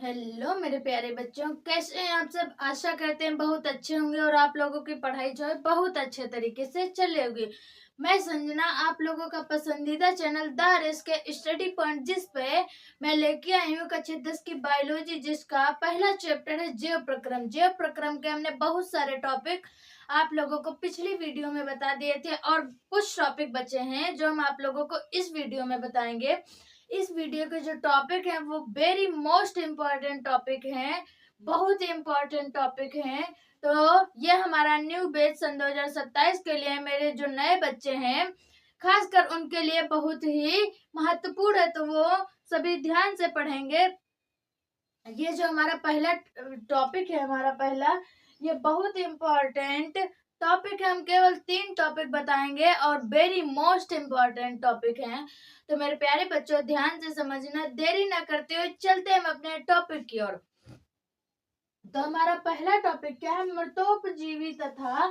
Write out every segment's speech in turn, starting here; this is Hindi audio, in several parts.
हेलो मेरे प्यारे बच्चों, कैसे हैं आप सब। आशा करते हैं बहुत अच्छे होंगे और आप लोगों की पढ़ाई जो है बहुत अच्छे तरीके से चल रही होगी। मैं संजना, आप लोगों का पसंदीदा चैनल द रेस के स्टडी पॉइंट, जिस पे मैं लेके आई हूँ कक्षा 10 की बायोलॉजी, जिसका पहला चैप्टर है जैव प्रक्रम। जैव प्रक्रम के हमने बहुत सारे टॉपिक आप लोगों को पिछली वीडियो में बता दिए थे और कुछ टॉपिक बचे हैं जो हम आप लोगों को इस वीडियो में बताएंगे। इस वीडियो के जो टॉपिक है वो वेरी मोस्ट इम्पोर्टेंट टॉपिक है, बहुत ही इम्पोर्टेंट टॉपिक है। तो ये हमारा न्यू बैच सन 2027 के लिए मेरे जो नए बच्चे हैं, खासकर उनके लिए बहुत ही महत्वपूर्ण है, तो वो सभी ध्यान से पढ़ेंगे। ये जो हमारा पहला टॉपिक है, हमारा पहला, ये बहुत इम्पोर्टेंट टॉपिक है। हम केवल 3 टॉपिक बताएंगे और वेरी मोस्ट इम्पोर्टेंट टॉपिक हैं। तो मेरे प्यारे बच्चों, ध्यान से समझना, देरी ना करते हुए चलते हैं हम अपने टॉपिक की ओर। तो हमारा पहला टॉपिक क्या है? मृतोपजीवी तथा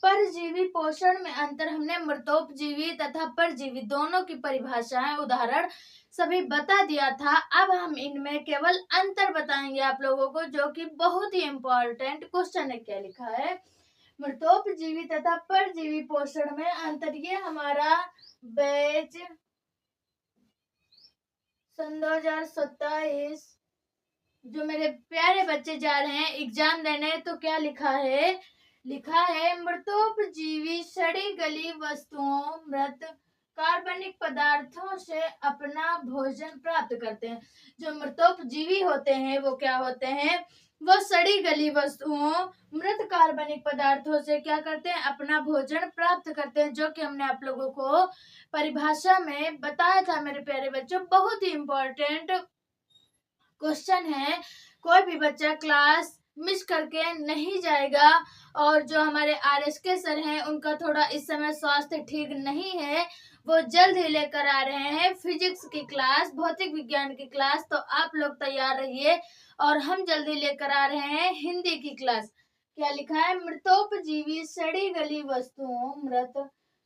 परजीवी पोषण में अंतर। हमने मृतोपजीवी तथा परजीवी दोनों की परिभाषाएं, उदाहरण सभी बता दिया था। अब हम इनमें केवल अंतर बताएंगे आप लोगों को, जो कि बहुत ही इम्पोर्टेंट क्वेश्चन है। क्या लिखा है? मृतोपजीवी तथा परजीवी पोषण में अंतर। ये हमारा बैच सन 2027 जो मेरे प्यारे बच्चे जा रहे हैं एग्जाम देने, तो क्या लिखा है? लिखा है मृतोपजीवी सड़ी गली वस्तुओं, मृत कार्बनिक पदार्थों से अपना भोजन प्राप्त करते हैं। जो मृतोपजीवी होते हैं वो क्या होते हैं? वो सड़ी गली वस्तुओं, मृत कार्बनिक पदार्थों से क्या करते हैं? अपना भोजन प्राप्त करते हैं, जो कि हमने आप लोगों को परिभाषा में बताया था मेरे प्यारे बच्चों। बहुत ही इम्पोर्टेंट क्वेश्चन है, कोई भी बच्चा क्लास मिस करके नहीं जाएगा। और जो हमारे आरएस के सर हैं, उनका थोड़ा इस समय स्वास्थ्य ठीक नहीं है, वो जल्द ही लेकर आ रहे हैं फिजिक्स की क्लास, भौतिक विज्ञान की क्लास। तो आप लोग तैयार रहिए और हम जल्दी लेकर आ रहे हैं हिंदी की क्लास। क्या लिखा है? मृतोपजीवी सड़ी गली वस्तुओं, मृत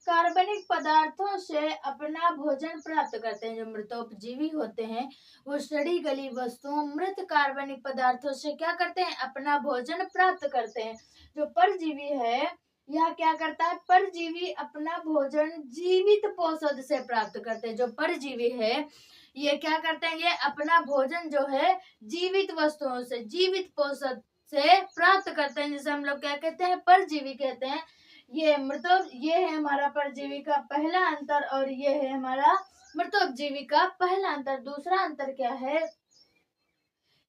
कार्बनिक पदार्थों से अपना भोजन प्राप्त करते हैं। जो मृतोपजीवी होते हैं वो सड़ी गली वस्तुओं, मृत कार्बनिक पदार्थों से क्या करते हैं? अपना भोजन प्राप्त करते हैं। जो परजीवी है, यह क्या करता है? परजीवी अपना भोजन जीवित पोषक से प्राप्त करते हैं। जो परजीवी है ये क्या करते हैं? ये अपना भोजन जो है जीवित वस्तुओं से, जीवित पोषक से प्राप्त करते हैं, जिसे हम लोग क्या कहते हैं? परजीवी कहते हैं। ये ये है हमारा परजीवी का पहला अंतर और ये है हमारा मृतोपजीवी का पहला अंतर। दूसरा अंतर क्या है?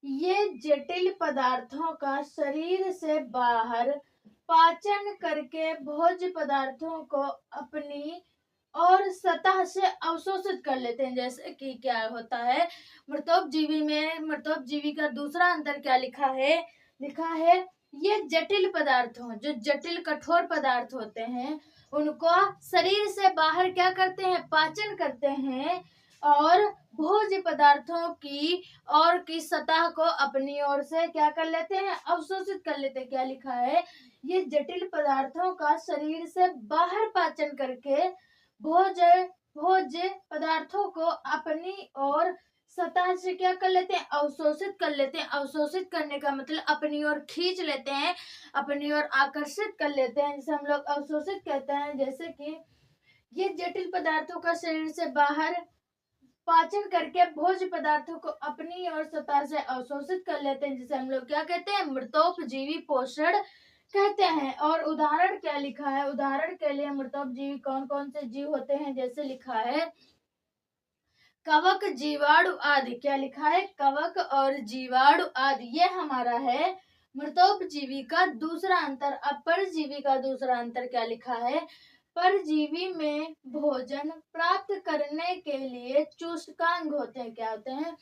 ये जटिल पदार्थों का शरीर से बाहर पाचन करके भोज्य पदार्थों को अपनी और सतह से अवशोषित कर लेते हैं। जैसे कि क्या होता है मृतोपजीवी में? मृतोपजीवी का दूसरा अंतर क्या लिखा है? लिखा है ये जटिल पदार्थों, जो जटिल कठोर पदार्थ होते हैं, उनको शरीर से बाहर क्या करते हैं? पाचन करते हैं और भोज्य पदार्थों की और की सतह को अपनी ओर से क्या कर लेते हैं? अवशोषित कर लेते हैं। क्या लिखा है? ये जटिल पदार्थों का शरीर से बाहर पाचन करके भोज्य भोज्य पदार्थों को अपनी ओर सतह से क्या कर लेते हैं? अवशोषित कर लेते हैं। अवशोषित करने का मतलब अपनी ओर खींच लेते हैं, अपनी ओर आकर्षित कर लेते हैं, जिसे हम लोग अवशोषित कहते हैं। जैसे कि ये जटिल पदार्थों का शरीर से बाहर पाचन करके भोज्य पदार्थों को अपनी ओर सतह से अवशोषित कर लेते हैं, जिसे हम लोग क्या कहते हैं? मृतोपजीवी पोषण कहते हैं। और उदाहरण क्या लिखा है? उदाहरण के लिए मृतोपजीवी कौन कौन से जीव होते हैं? जैसे लिखा है कवक, जीवाणु आदि। क्या लिखा है? कवक और जीवाणु आदि। ये हमारा है मृतोपजीवी का दूसरा अंतर। अब परजीवी का दूसरा अंतर क्या लिखा है? परजीवी में भोजन प्राप्त करने के लिए चूषकांग होते हैं। क्या होते हैं?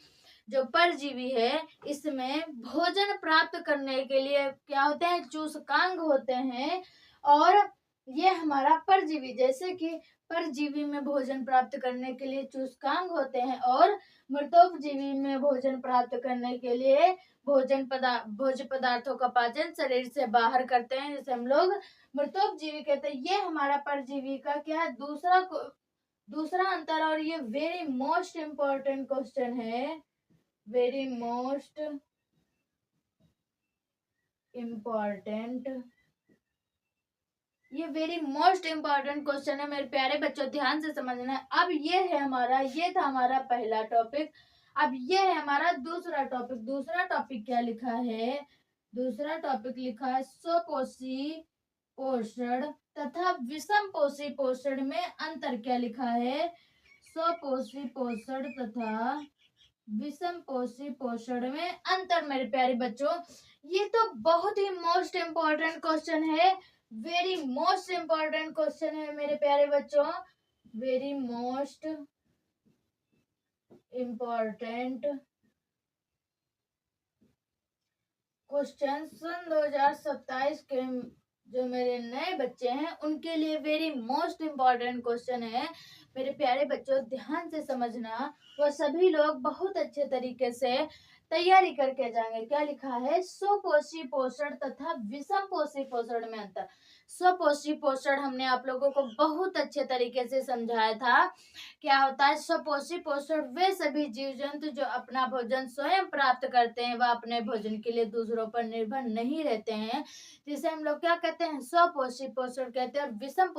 जो परजीवी है इसमें भोजन प्राप्त करने के लिए क्या होते हैं? चूषकांग होते हैं। और ये हमारा परजीवी, जैसे कि परजीवी में भोजन प्राप्त करने के लिए चूषकांग होते हैं और मृतोपजीवी में भोजन प्राप्त करने के लिए भोज्य पदार्थों का पाचन शरीर से बाहर करते हैं, जिसे हम लोग मृतोपजीवी कहते हैं। ये हमारा परजीवी का क्या है? दूसरा अंतर। और ये वेरी मोस्ट इम्पोर्टेंट क्वेश्चन है, वेरी मोस्ट इम्पोर्टेंट, ये वेरी मोस्ट इम्पोर्टेंट क्वेश्चन है मेरे प्यारे बच्चों, ध्यान से समझना है। अब ये है हमारा, ये था हमारा पहला टॉपिक। अब ये है हमारा दूसरा टॉपिक। दूसरा टॉपिक क्या लिखा है? दूसरा टॉपिक लिखा है स्वपोषी पोषण तथा विषम पोषी पोषण में अंतर। क्या लिखा है? स्वपोषी पोषण तथा विषम पोषी पोषण में अंतर मेरे प्यारे बच्चों। ये तो बहुत ही मोस्ट इम्पोर्टेंट क्वेश्चन है, वेरी मोस्ट इम्पोर्टेंट क्वेश्चन है मेरे प्यारे बच्चों, वेरी मोस्ट इम्पोर्टेंट क्वेश्चन। सन 2027 के जो मेरे नए बच्चे हैं उनके लिए वेरी मोस्ट इम्पोर्टेंट क्वेश्चन है मेरे प्यारे बच्चों, ध्यान से समझना। वो सभी लोग बहुत अच्छे तरीके से तैयारी करके जाएंगे। क्या लिखा है? स्वपोषी पोषण तथा विषम पोषी पोषण में अंतर। स्वपोषी पोषण हमने आप लोगों को बहुत अच्छे तरीके से समझाया था। क्या होता है स्वपोषी पोषण? वे सभी जीव जंतु जो अपना भोजन स्वयं प्राप्त करते हैं, वह अपने भोजन के लिए दूसरों पर निर्भर नहीं रहते हैं, जिसे हम लोग क्या कहते हैं? स्वपोषी पोषण कहते हैं। और विषम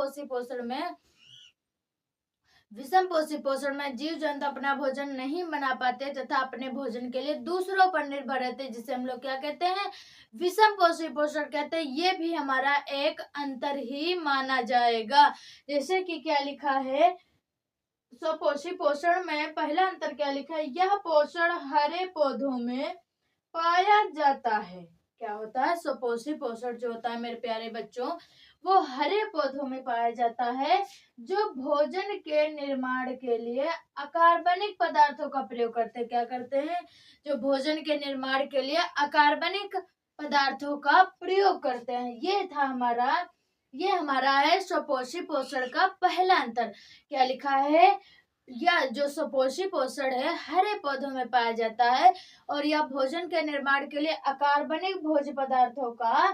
पोषी पोषण में जीव जंतु अपना भोजन नहीं बना पाते तथा अपने भोजन के लिए दूसरों पर निर्भर रहते, जिसे हम लोग क्या कहते हैं? विषम पोषी पोषण कहते हैं। ये भी हमारा एक अंतर ही माना जाएगा। जैसे कि क्या लिखा है? स्वपोषी पोषण में पहला अंतर क्या लिखा है? यह पोषण हरे पौधों में पाया जाता है। क्या होता है? स्वपोषी पोषण जो होता है मेरे प्यारे बच्चों, वो हरे पौधों में पाया जाता है, जो भोजन के निर्माण के लिए अकार्बनिक पदार्थों का प्रयोग करते हैं। क्या करते हैं? जो भोजन के निर्माण के लिए अकार्बनिक पदार्थों का प्रयोग करते हैं। ये हमारा है स्वपोषी पोषण का पहला अंतर। क्या लिखा है? यह जो स्वपोषी पोषण है हरे पौधों में पाया जाता है और यह भोजन के निर्माण के लिए अकार्बनिक भोज्य पदार्थों का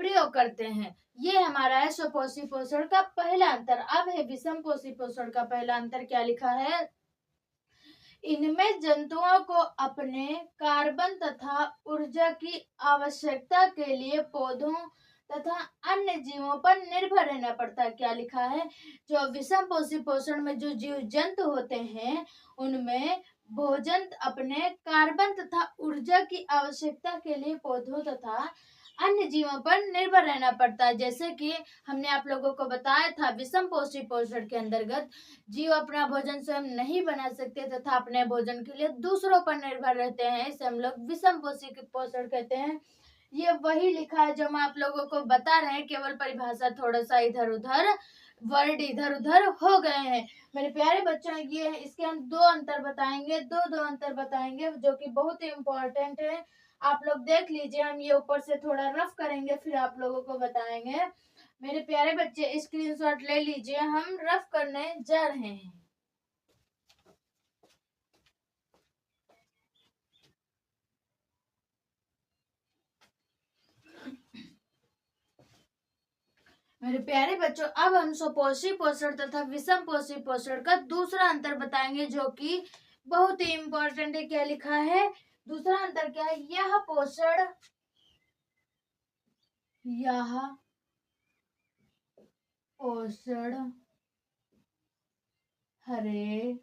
प्रयोग करते हैं। ये हमारा है स्वपोषी पोषण का पहला अंतर। अब है विषम पोषी पोषण का पहला अंतर। क्या लिखा है? इनमें जंतुओं को अपने कार्बन तथा ऊर्जा की आवश्यकता के लिए पौधों तथा अन्य जीवों पर निर्भर रहना पड़ता है। क्या लिखा है? जो विषम पोषी पोषण में जो जीव जंतु होते हैं उनमें भोजन अपने कार्बन तथा ऊर्जा की आवश्यकता के लिए पौधों तथा अन्य जीवों पर निर्भर रहना पड़ता है। जैसे कि हमने आप लोगों को बताया था, विषम पोषी पोषण के अंतर्गत जीव अपना भोजन स्वयं नहीं बना सकते तथा अपने भोजन के लिए दूसरों पर निर्भर रहते हैं, इसे हम लोग विषम पोषी पोषण कहते हैं। ये वही लिखा है जो हम आप लोगों को बता रहे हैं, केवल परिभाषा थोड़ा सा इधर उधर, वर्ड इधर उधर हो गए हैं मेरे प्यारे बच्चों। ये इसके हम दो अंतर बताएंगे, दो अंतर बताएंगे जो कि बहुत ही इम्पोर्टेंट है। आप लोग देख लीजिए, हम ये ऊपर से थोड़ा रफ करेंगे फिर आप लोगों को बताएंगे। मेरे प्यारे बच्चे स्क्रीनशॉट ले लीजिए, हम रफ करने जा रहे हैं। मेरे प्यारे बच्चों, अब हम स्वपोषी पोषण तथा विषम पोषी पोषण का दूसरा अंतर बताएंगे जो कि बहुत ही इम्पोर्टेंट है। क्या लिखा है? दूसरा अंतर क्या है? यह पोषण हरे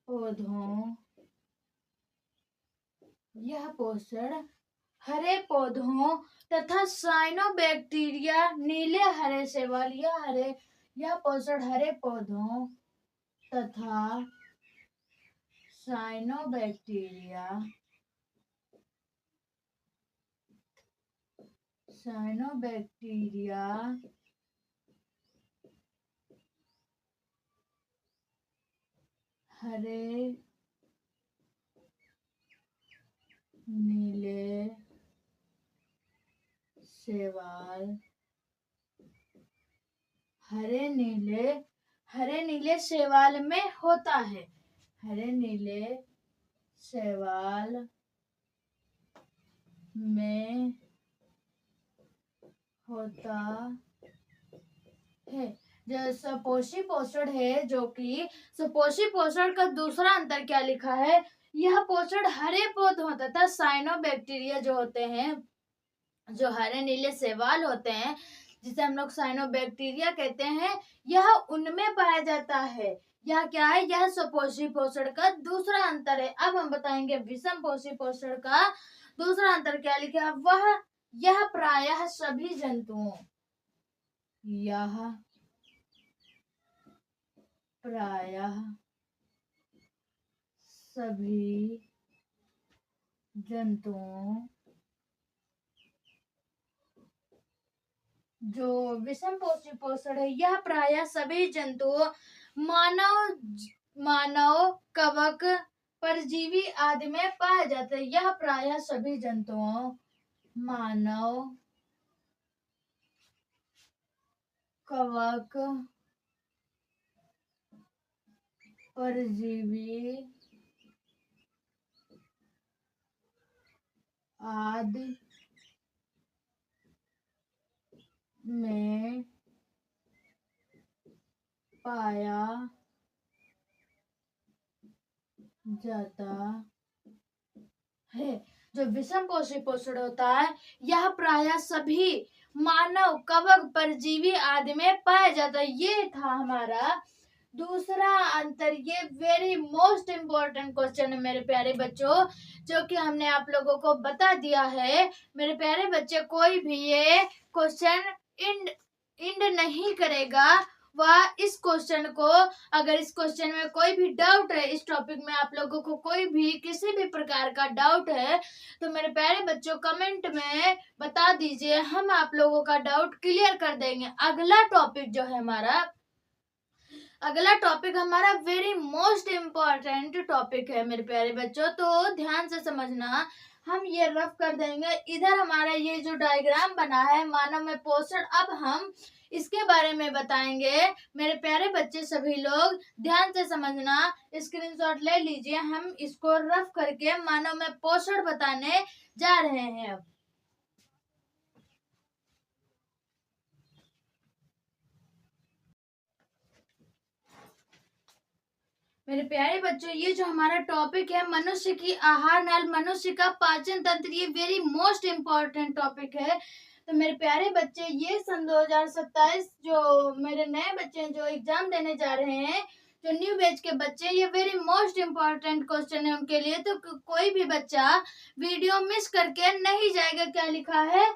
पौधों, यह पोषण हरे पौधों तथा साइनोबैक्टीरिया नीले हरे शैवाल, यह पोषण हरे पौधों तथा साइनोबैक्टीरिया हरे नीले शैवाल, हरे नीले शैवाल में होता है। हरे नीले शैवाल में होता है। जो स्वपोषी पोषण है, जो कि स्वपोषी पोषण का दूसरा अंतर क्या लिखा है? यह पोषण हरे पौधों तथा साइनोबैक्टीरिया जो होते हैं, जो हरे नीले शैवाल होते हैं, जिसे हम लोग साइनोबैक्टीरिया कहते हैं, यह उनमें पाया जाता है। यह क्या है? यह स्वपोषी पोषण का दूसरा अंतर है। अब हम बताएंगे विषम पोषी पोषण का दूसरा अंतर क्या लिखा है। वह यह प्रायः सभी जंतुओं, यह प्रायः सभी जंतुओं, जो विषम पोषी पोषण है, यह प्रायः सभी जंतुओं, मानव, कवक, परजीवी आदि में पाया जाता है। यह प्रायः सभी जंतुओं, मानव, कवक, परजीवी आदि में पाया जाता है। जो विषम पोषी पोषण होता है, यह प्रायः सभी मानव, कवक, परजीवी आदि में पाया जाता है। ये था हमारा दूसरा अंतर। ये वेरी मोस्ट इम्पोर्टेंट क्वेश्चन है मेरे प्यारे बच्चों, जो कि हमने आप लोगों को बता दिया है। मेरे प्यारे बच्चे, कोई भी ये क्वेश्चन इंड नहीं करेगा। वह इस क्वेश्चन को, अगर इस क्वेश्चन में कोई भी डाउट है, इस टॉपिक में आप लोगों को कोई भी किसी भी प्रकार का डाउट है, तो मेरे प्यारे बच्चों कमेंट में बता दीजिए, हम आप लोगों का डाउट क्लियर कर देंगे। अगला टॉपिक हमारा वेरी मोस्ट इम्पोर्टेंट टॉपिक है मेरे प्यारे बच्चों, तो ध्यान से समझना। हम ये रफ कर देंगे। इधर हमारा ये जो डायग्राम बना है मानव में पोषण, अब हम इसके बारे में बताएंगे। मेरे प्यारे बच्चे सभी लोग ध्यान से समझना, स्क्रीनशॉट ले लीजिए। हम इसको रफ करके मानव में पोषण बताने जा रहे हैं। अब मेरे प्यारे बच्चों, ये जो हमारा टॉपिक है मनुष्य की आहार नाल, मनुष्य का पाचन तंत्र, ये वेरी मोस्ट इम्पोर्टेंट टॉपिक है। तो मेरे प्यारे बच्चे, ये सन 2027 जो मेरे नए बच्चे हैं, जो एग्जाम देने जा रहे हैं, जो न्यू बैच के बच्चे, ये वेरी मोस्ट इम्पोर्टेंट क्वेश्चन है उनके लिए। तो कोई भी बच्चा वीडियो मिस करके नहीं जाएगा। क्या लिखा है?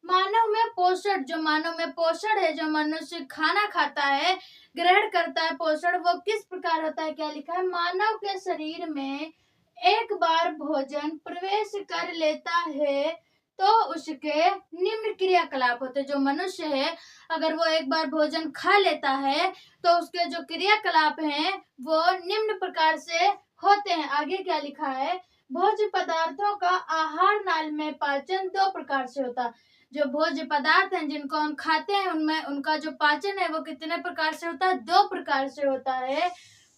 मानव में पोषण, जो मानव में पोषण है, जो मनुष्य खाना खाता है, ग्रहण करता है पोषण, वो किस प्रकार होता है। क्या लिखा है? मानव के शरीर में एक बार भोजन प्रवेश कर लेता है तो उसके निम्न क्रियाकलाप होते हैं। जो मनुष्य है, अगर वो एक बार भोजन खा लेता है तो उसके जो क्रियाकलाप हैं वो निम्न प्रकार से होते हैं। आगे क्या लिखा है? भोज्य पदार्थों का आहार नाल में पाचन दो प्रकार से होता है। जो भोज्य पदार्थ हैं जिनको हम खाते हैं, उनमें उनका जो पाचन है वो कितने प्रकार से होता है? दो प्रकार से होता है।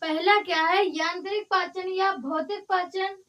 पहला क्या है? यांत्रिक पाचन या भौतिक पाचन।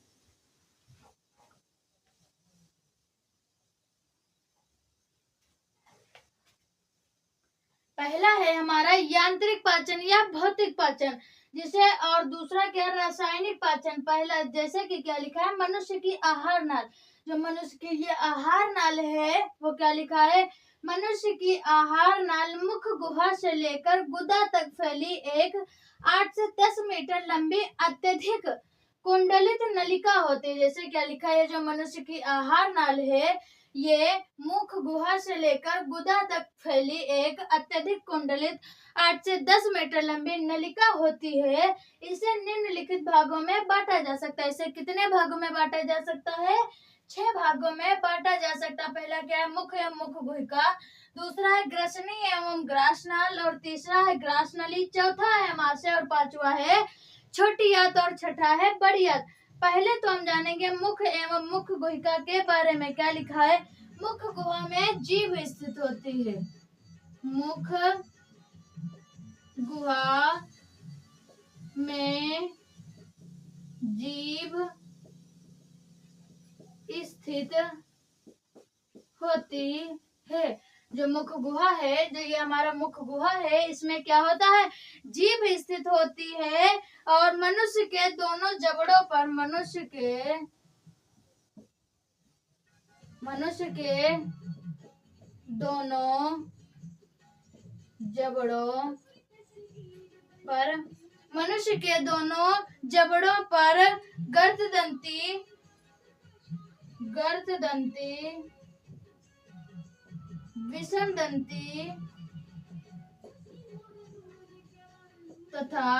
पहला है हमारा यांत्रिक पाचन या भौतिक पाचन, जिसे, और दूसरा क्या है? रासायनिक पाचन। पहला जैसे कि क्या लिखा है? मनुष्य की आहार नाल, जो मनुष्य की ये आहार नाल है वो क्या लिखा है? मनुष्य की आहार नाल मुख गुहा से लेकर गुदा तक फैली एक 8 से 10 मीटर लंबी अत्यधिक कुंडलित नलिका होती है। जैसे क्या लिखा है? जो मनुष्य की आहार नाल है, ये मुख गुहा से लेकर गुदा तक फैली एक अत्यधिक कुंडलित 8 से 10 मीटर लंबी नलिका होती है। इसे निम्नलिखित भागों में बांटा जा सकता है। इसे कितने भागों में बांटा जा सकता है? 6 भागों में बांटा जा सकता है। पहला क्या है? मुख एवं मुख गुहिका, दूसरा है ग्रसनी एवं ग्रासनाल, और तीसरा है ग्रासनली, चौथा है अमाशय, और पांचवा है छोटी आंत, और छठा है बड़ी आंत। पहले तो हम जानेंगे मुख एवं मुख गुहिका के बारे में। क्या लिखा है? मुख गुहा में जीभ स्थित होती है। मुख गुहा में जीभ स्थित होती है। जो मुख गुहा है, जो ये हमारा मुख गुहा है, इसमें क्या होता है, जीभ स्थित होती है और मनुष्य के दोनों जबड़ों पर मनुष्य के दोनों जबड़ों पर मनुष्य के दोनों जबड़ों पर गर्ददंती विषमदंती तथा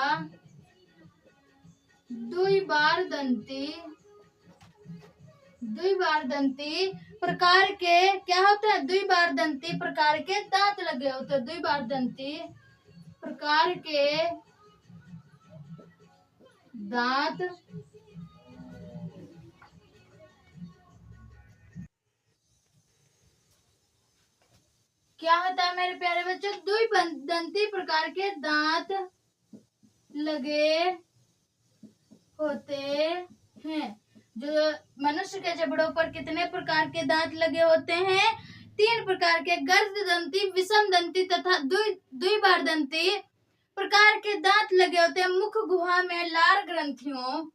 द्विबारदंती प्रकार के क्या होते हैं, द्विबारदंती प्रकार के दांत लगे होते हैं। द्विबारदंती प्रकार के दांत क्या होता है मेरे प्यारे बच्चों, द्विदंती प्रकार के दांत लगे होते हैं। जो मनुष्य के जबड़ों पर कितने प्रकार के दांत लगे होते हैं, 3 प्रकार के, गर्ददंती, विषमदंती तथा द्विबारदंती प्रकार के दांत लगे होते हैं। मुख गुहा में लार ग्रंथियों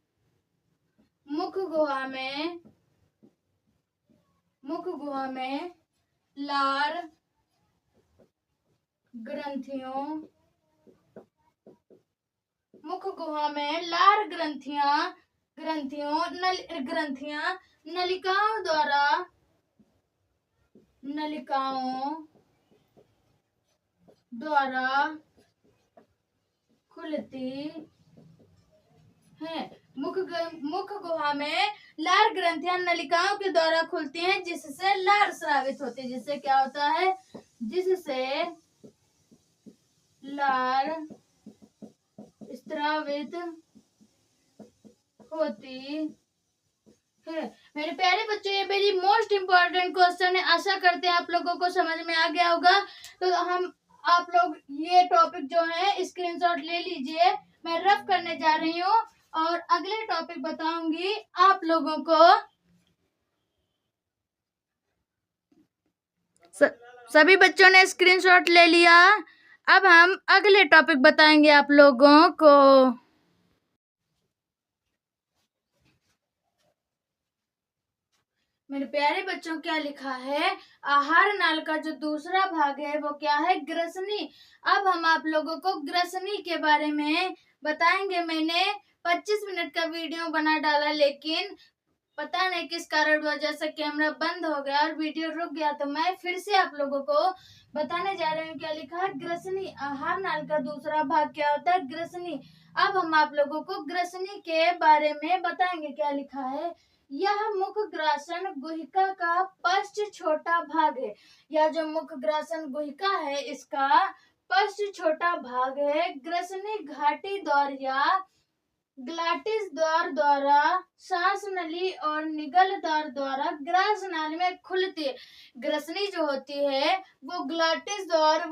लार ग्रंथियों मुख गुहा में लार ग्रंथियों नलिकाओं द्वारा खुलती है। मुख गुहा में लार ग्रंथियां नलिकाओं के द्वारा खुलती हैं, जिससे लार स्रावित होती है। जिससे क्या होता है, जिससे लार स्रावित होती है। मेरे प्यारे बच्चों, ये वेरी मोस्ट इम्पोर्टेंट क्वेश्चन है। आशा करते हैं आप लोगों को समझ में आ गया होगा। तो आप लोग ये टॉपिक जो है स्क्रीनशॉट ले लीजिए। मैं रफ करने जा रही हूँ और अगले टॉपिक बताऊंगी आप लोगों को। सभी बच्चों ने स्क्रीनशॉट ले लिया। अब हम अगले टॉपिक बताएंगे आप लोगों को। मेरे प्यारे बच्चों, क्या लिखा है, आहार नाल का जो दूसरा भाग है वो क्या है, ग्रसनी। अब हम आप लोगों को ग्रसनी के बारे में बताएंगे। मैंने 25 मिनट का वीडियो बना डाला, लेकिन पता नहीं किस कारण वजह से कैमरा बंद हो गया और वीडियो रुक गया, तो मैं फिर से आप लोगों को बताने जा रही हूँ। क्या लिखा है, ग्रसनी। आहार नाल का दूसरा भाग क्या होता है, ग्रसनी। अब हम आप लोगों को ग्रसनी के बारे में बताएंगे। क्या लिखा है, यह मुख ग्रासन गुहिका का पश्च छोटा भाग है। यह जो मुख ग्रासन गुहिका है, इसका पश्च छोटा भाग है। ग्रसनी घाटी द्वार या ग्लाटिस द्वार द्वारा, सांस नली और निगल द्वार द्वारा ग्रास नाली में खुलती है। ग्रसनी जो होती है वो ग्लाटिस द्वार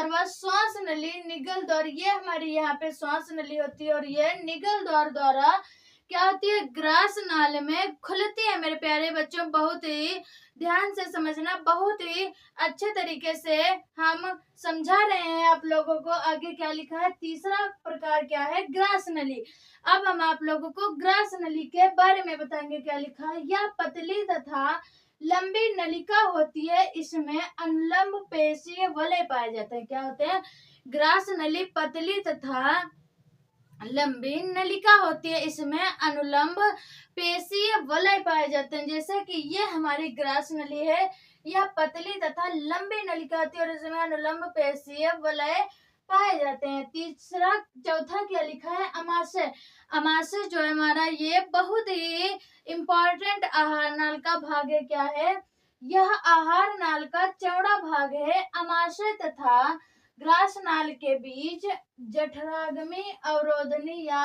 व श्वास नली, निगल द्वार, ये हमारी यहाँ पे श्वास नली होती है और ये निगल द्वार द्वारा क्या होती है, ग्रास नाल में खुलती है। मेरे प्यारे बच्चों, बहुत ही ध्यान से समझना, बहुत ही अच्छे तरीके से हम समझा रहे हैं आप लोगों को। आगे क्या लिखा है, तीसरा प्रकार क्या है, ग्रास नली। अब हम आप लोगों को ग्रास नली के बारे में बताएंगे। क्या लिखा है, यह पतली तथा लंबी नलिका होती है। इसमें अनुलंब पेशीय वलय पाए जाते हैं। क्या होते हैं, ग्रास नली पतली तथा लंबी नलिका होती है। इसमें अनुलंब पेशीय वलय पाए जाते हैं। जैसे कि ये हमारी ग्रास नली है, यह पतली तथा लंबी नलिका होती है और इसमें अनुलंब पेशीय वलय पाए जाते हैं। चौथा क्या लिखा है, अमाशय। अमाशय जो है हमारा, ये बहुत ही इम्पोर्टेंट आहार नाल का भाग है। क्या है, यह आहार नाल का चौड़ा भाग है। अमाशय तथा ग्रास नाल के बीच जठराग्नि अवरोधनी या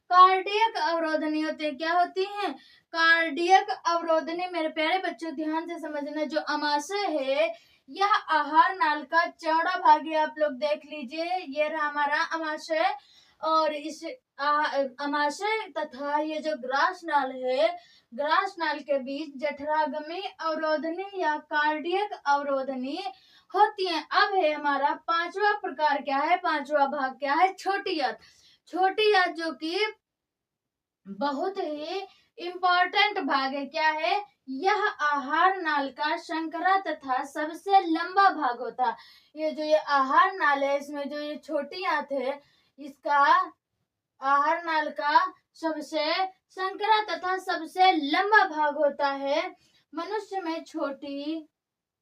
कार्डियक अवरोधनी होती है। क्या होती है, कार्डियक अवरोधनी। मेरे प्यारे बच्चों, ध्यान से समझना, जो अमाशय है यह आहार नाल का चौड़ा भाग है। आप लोग देख लीजिए, ये रहा हमारा अमाशय। और इस अमाशय तथा ये जो ग्रास नाल है, ग्रास नाल के बीच जठरागमी अवरोधनी या कार्डियक अवरोधनी होती है। अब है हमारा पांचवा प्रकार क्या है, पांचवा भाग क्या है, छोटी आंत। छोटी आंत जो कि बहुत ही इम्पोर्टेंट भाग है। क्या है, यह आहार नाल का शंकरा तथा सबसे लंबा भाग होता है। ये जो ये आहार नाल है, इसमें जो ये छोटी आंत है, इसका आहार नाल का सबसे संकरा तथा सबसे लंबा भाग होता है। मनुष्य में छोटी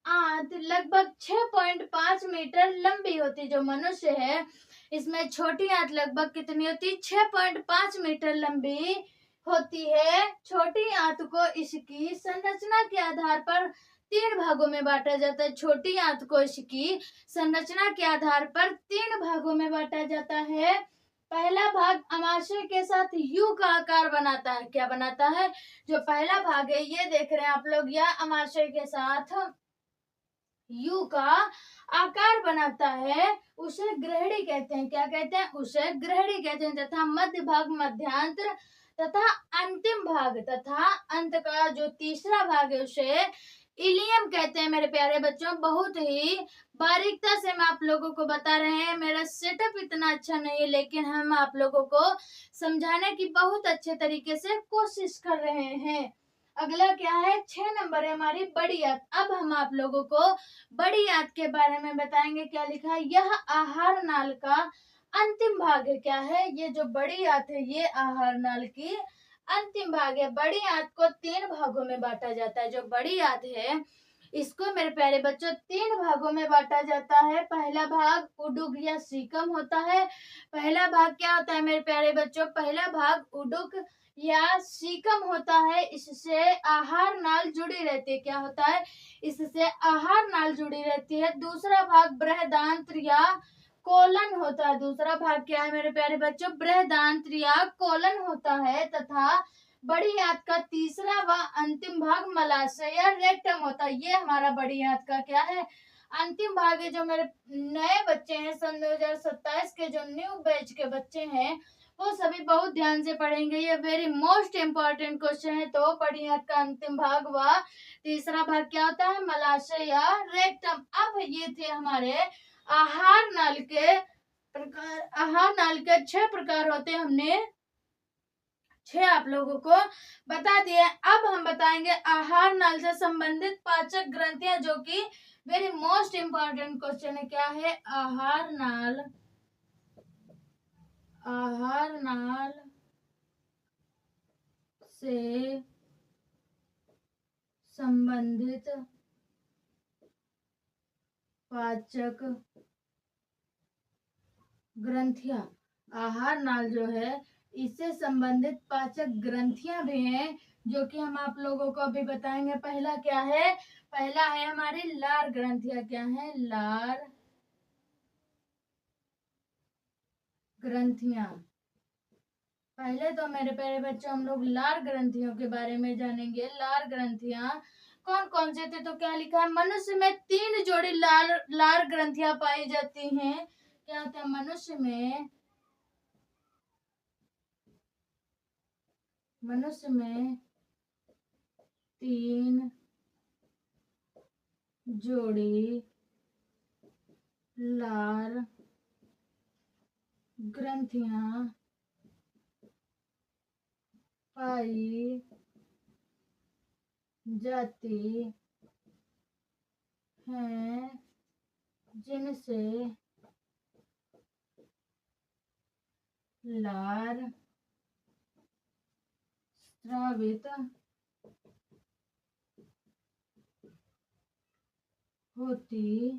आंत लगभग 6.5 मीटर लंबी होती। जो मनुष्य है इसमें छोटी आंत लगभग कितनी होती, 6.5 मीटर लंबी होती है। छोटी आंत को इसकी संरचना के आधार पर 3 भागों में बांटा जाता है। छोटी आंत को इसकी संरचना के आधार पर 3 भागों में बांटा जाता है। पहला भाग अमाशय के साथ यू का आकार बनाता है। क्या बनाता है, जो पहला भाग है ये देख रहे हैं आप लोग, यह अमाशय के साथ यू का आकार बनाता है, उसे ग्रहणी कहते हैं। क्या कहते हैं, उसे ग्रहणी कहते हैं। तथा मध्य भाग मध्यांतर तथा अंतिम भाग तथा अंत का जो तीसरा भाग है उसे इलियम कहते हैं। मेरे प्यारे बच्चों, बहुत ही बारीकता से मैं आप लोगों को बता रहे हैं। मेरा सेटअप इतना अच्छा नहीं है, लेकिन हम आप लोगों को समझाने की बहुत अच्छे तरीके से कोशिश कर रहे हैं। अगला क्या है, 6 नंबर है हमारी बड़ी आंत। अब हम आप लोगों को बड़ी आंत के बारे में बताएंगे। क्या लिखा है, यह आहार नाल का अंतिम भाग है। क्या है, ये जो बड़ी आंत है ये आहार नाल की अंतिम भाग है। बड़ी आंत को 3 भागों में बांटा जाता है। जो बड़ी आंत है इसको मेरे प्यारे बच्चों 3 भागों में बांटा जाता है। पहला भाग उडुक या सीकम होता है। पहला भाग क्या होता है मेरे प्यारे बच्चों, पहला भाग उडुक या सीकम होता है। इससे आहार नाल जुड़ी रहती है। क्या होता है, इससे आहार नाल जुड़ी रहती है। दूसरा भाग बृहदांत्र या कोलन होता है। दूसरा भाग क्या है मेरे प्यारे बच्चों, बृहदांत्र या कोलन होता है। तथा बड़ी आंत का तीसरा व अंतिम भाग मलाशय या रेक्टम होता है। ये हमारा बड़ी आंत का क्या है, अंतिम भाग है। जो मेरे नए बच्चे हैं सन 2027 के, जो न्यू बैच के बच्चे हैं, वो सभी बहुत ध्यान से पढ़ेंगे। ये वेरी मोस्ट इम्पोर्टेंट क्वेश्चन है। तो बड़ी आंत का अंतिम भाग व तीसरा भाग क्या होता है, मलाशय या रेक्टम। अब ये थे हमारे आहार नाल के प्रकार। आहार नाल के 6 प्रकार होते हैं, हमने 6 आप लोगों को बता दिए। अब हम बताएंगे आहार नाल से संबंधित पाचक ग्रंथियां, जो कि वेरी मोस्ट इम्पोर्टेंट क्वेश्चन है। क्या है, आहार नाल से संबंधित पाचक ग्रंथियां। आहार नाल जो है इससे संबंधित पाचक ग्रंथियां भी हैं, जो कि हम आप लोगों को अभी बताएंगे। पहला क्या है, पहला है हमारी लार ग्रंथियां। क्या है, लार ग्रंथियां। पहले तो मेरे प्यारे बच्चों हम लोग लार ग्रंथियों के बारे में जानेंगे। लार ग्रंथियां कौन कौन से थे, तो क्या लिखा है, मनुष्य में 3 जोड़ी लार ग्रंथियां पाई जाती हैं। क्या होता है, मनुष्य में 3 जोड़ी लार ग्रंथियां पाई जाती हैं, जिनसे लार स्रावित होती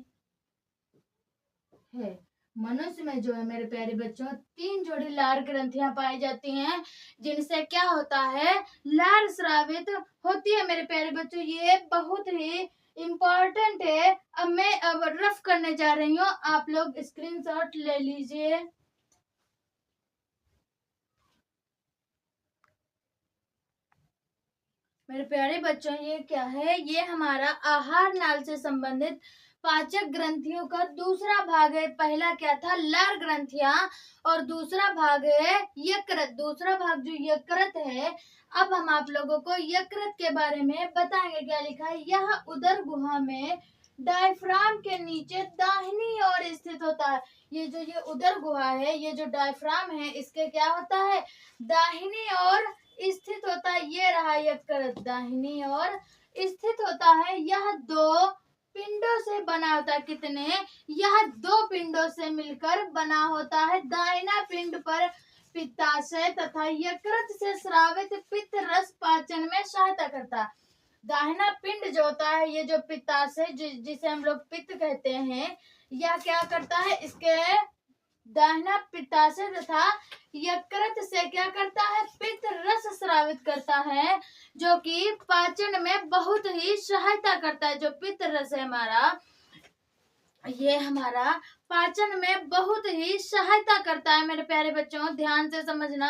है। मनुष्य में जो है मेरे प्यारे बच्चों 3 जोड़ी लार ग्रंथियां पाई जाती हैं, जिनसे क्या होता है, लार स्रावित होती है। मेरे प्यारे बच्चों ये बहुत ही इम्पोर्टेंट है। अब मैं रफ करने जा रही हूँ, आप लोग स्क्रीनशॉट ले लीजिए। मेरे प्यारे बच्चों ये क्या है, ये हमारा आहार नाल से संबंधित पाचक ग्रंथियों का दूसरा भाग है। पहला क्या था, लार ग्रंथियां, और दूसरा भाग है यकृत। दूसरा भाग जो यकृत है। अब हम आप लोगों को यकृत के बारे में बताएंगे। क्या लिखा है, यह उदर गुहा में डायफ्राम के नीचे दाहिनी ओर स्थित होता है। ये उदर गुहा है, ये जो डायफ्राम है, इसके क्या होता है, दाहिनी ओर स्थित होता है। ये रहा यकृत, दाहिनी ओर स्थित होता है। यह दो पिंडों से बना होता है। कितने, यह दो पिंडों से मिलकर बना होता है। दाहिना पिंड पर पित्ताशय तथा यकृत से स्रावित पित्त रस पाचन में सहायता करता है। दाहिना पिंड जो होता है, ये जो पित्ताशय जिसे हम लोग पित्त कहते हैं, यह क्या करता है, इसके दाहिना पित्ताशय तथा यकृत से क्या करता है, पित्त रस स्रावित करता है, जो कि पाचन में बहुत ही सहायता करता है। जो पित्त रस है हमारा, ये हमारा पाचन में बहुत ही सहायता करता है। मेरे प्यारे बच्चों, ध्यान से समझना,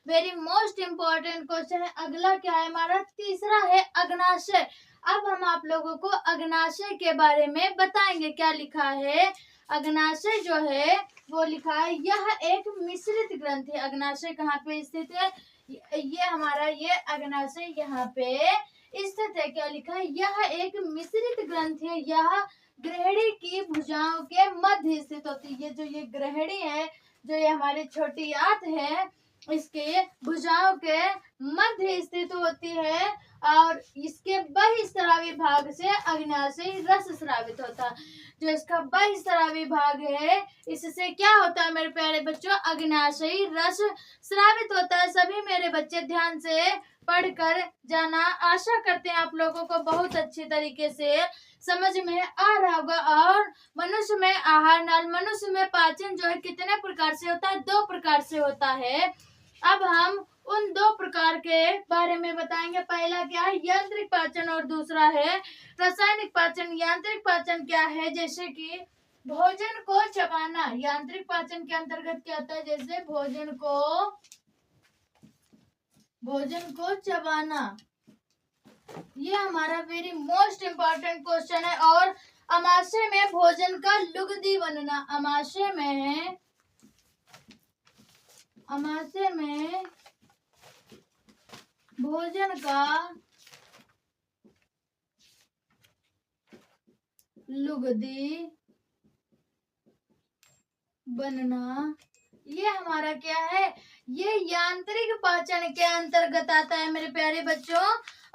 वेरी मोस्ट इम्पोर्टेंट क्वेश्चन है। अगला क्या है हमारा, तीसरा है अग्नाशय। अब हम आप लोगों को अग्नाशय के बारे में बताएंगे। क्या लिखा है, अग्नाशय जो है वो लिखा है, यह एक मिश्रित ग्रंथि है। अग्नाशय कहाँ पे स्थित है, ये हमारा ये अग्नाशय यहाँ पे स्थित है। क्या लिखा है, यह एक मिश्रित ग्रंथि है। यह ग्रहणी की भुजाओं के मध्य स्थित होती है। ये ग्रहणी है, जो ये हमारी छोटी आंत है, इसके भुजाओं के मध्य स्थित होती है, और इसके बहिस्रावी भाग से अग्नाशय रस स्रावित होता है। जो इसका बहिस्रावी भाग है, इससे क्या होता है मेरे प्यारे बच्चों, अग्नाशय रस स्रावित होता है। सभी मेरे बच्चे ध्यान से पढ़कर जाना। आशा करते हैं आप लोगों को बहुत अच्छी तरीके से समझ में आ रहा होगा। और मनुष्य में आहार नाल, मनुष्य में पाचन जो है कितने प्रकार से होता है, 2 प्रकार से होता है। अब हम उन 2 प्रकार के बारे में बताएंगे। पहला क्या है, यांत्रिक पाचन, और दूसरा है रासायनिक पाचन। यांत्रिक पाचन क्या है, जैसे कि भोजन को चबाना। यांत्रिक पाचन के अंतर्गत क्या आता है, जैसे भोजन को चबाना। ये हमारा वेरी मोस्ट इम्पोर्टेंट क्वेश्चन है। और अमाशय में भोजन का लुगदी बनना। अमाशय में भोजन का लुगदी बनना, ये हमारा क्या है, ये यांत्रिक पाचन के अंतर्गत आता है मेरे प्यारे बच्चों।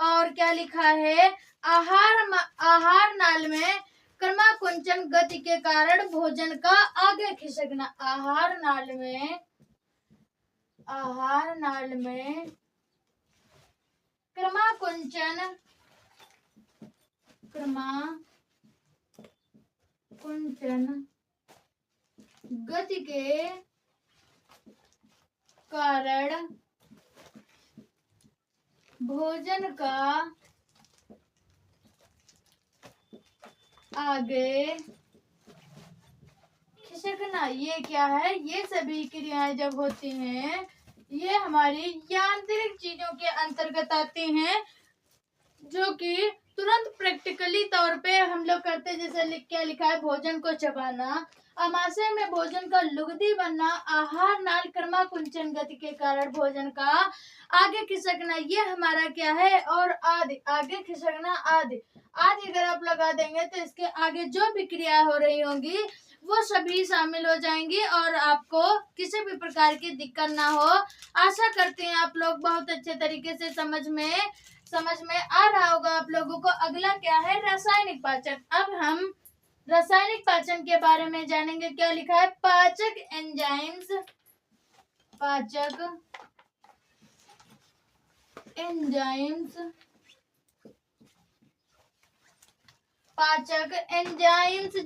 और क्या लिखा है, आहार नाल में क्रमाकुंचन गति के कारण भोजन का आगे खिसकना। आहार नाल में क्रमाकुंचन गति के कारण भोजन का आगे खिसकना। ये क्या है, ये सभी क्रियाएं जब होती हैं, ये हमारी यांत्रिक चीजों के अंतर्गत आती हैं, जो कि तुरंत प्रैक्टिकली तौर पे हम लोग करते हैं। जैसे क्या लिखा है, भोजन को चबाना, अमाशय में भोजन का लुगदी बनना, आहार नाल क्रमाकुंचन गति के कारण भोजन का आगे खिसकना, ये हमारा क्या है, और आगे खिसकना आदि अगर आप लगा देंगे तो इसके आगे जो भी क्रिया हो रही होंगी वो सभी शामिल हो जाएंगी, और आपको किसी भी प्रकार की दिक्कत ना हो। आशा करते हैं आप लोग बहुत अच्छे तरीके से समझ में आ रहा होगा आप लोगों को। अगला क्या है, रासायनिक पाचन। अब हम रासायनिक पाचन के बारे में जानेंगे। क्या लिखा है, पाचक एंजाइम्स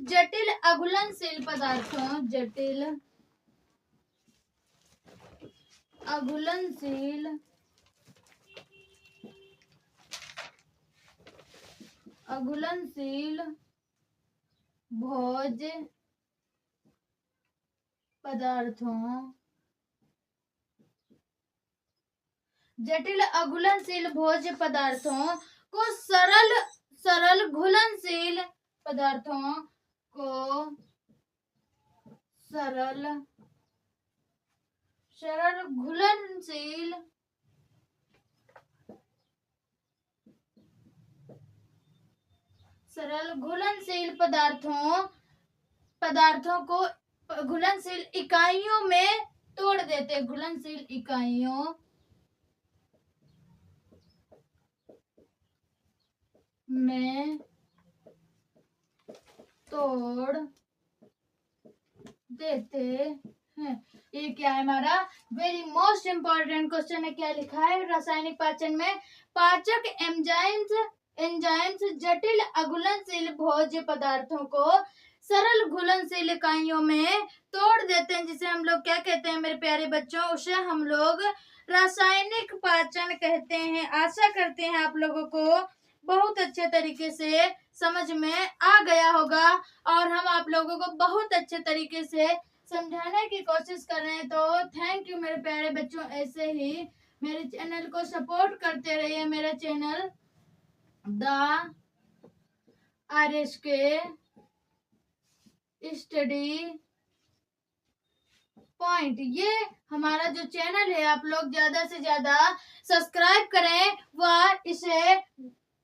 जटिल अघुलनशील भोज्य पदार्थों जटिल अघुलनशील भोज्य पदार्थों को सरल घुलनशील पदार्थों को सरल सरल घुलनशील पदार्थों को घुलनशील इकाइयों में तोड़ देते, घुलनशील इकाइयों में तोड़ देते हैं। ये क्या है हमारा वेरी मोस्ट इंपॉर्टेंट क्वेश्चन है। क्या लिखा है रासायनिक पाचन में? पाचक एंजाइम्स जटिल अघुलनशील भोज्य पदार्थों को सरल घुलनशील इकाइयों में तोड़ देते हैं, जिसे हम लोग क्या कहते हैं मेरे प्यारे बच्चों? उसे हम लोग रासायनिक पाचन कहते हैं। आशा करते हैं आप लोगों को बहुत अच्छे तरीके से समझ में आ गया होगा और हम आप लोगों को बहुत अच्छे तरीके से समझाने की कोशिश कर रहे हैं। तो थैंक यू मेरे प्यारे बच्चों, ऐसे ही मेरे चैनल को सपोर्ट करते रहिए। मेरा channel the RSK study point, ये हमारा जो चैनल है आप लोग ज्यादा से ज्यादा सब्सक्राइब करें व इसे,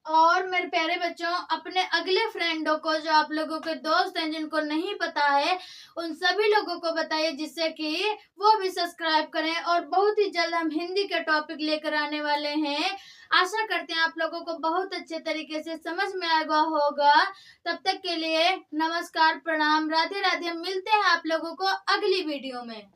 और मेरे प्यारे बच्चों अपने अगले फ्रेंडों को, जो आप लोगों के दोस्त हैं जिनको नहीं पता है, उन सभी लोगों को बताइए जिससे कि वो भी सब्सक्राइब करें। और बहुत ही जल्द हम हिंदी के टॉपिक लेकर आने वाले हैं। आशा करते हैं आप लोगों को बहुत अच्छे तरीके से समझ में आएगा होगा। तब तक के लिए नमस्कार, प्रणाम, राधे राधे। मिलते हैं आप लोगों को अगली वीडियो में।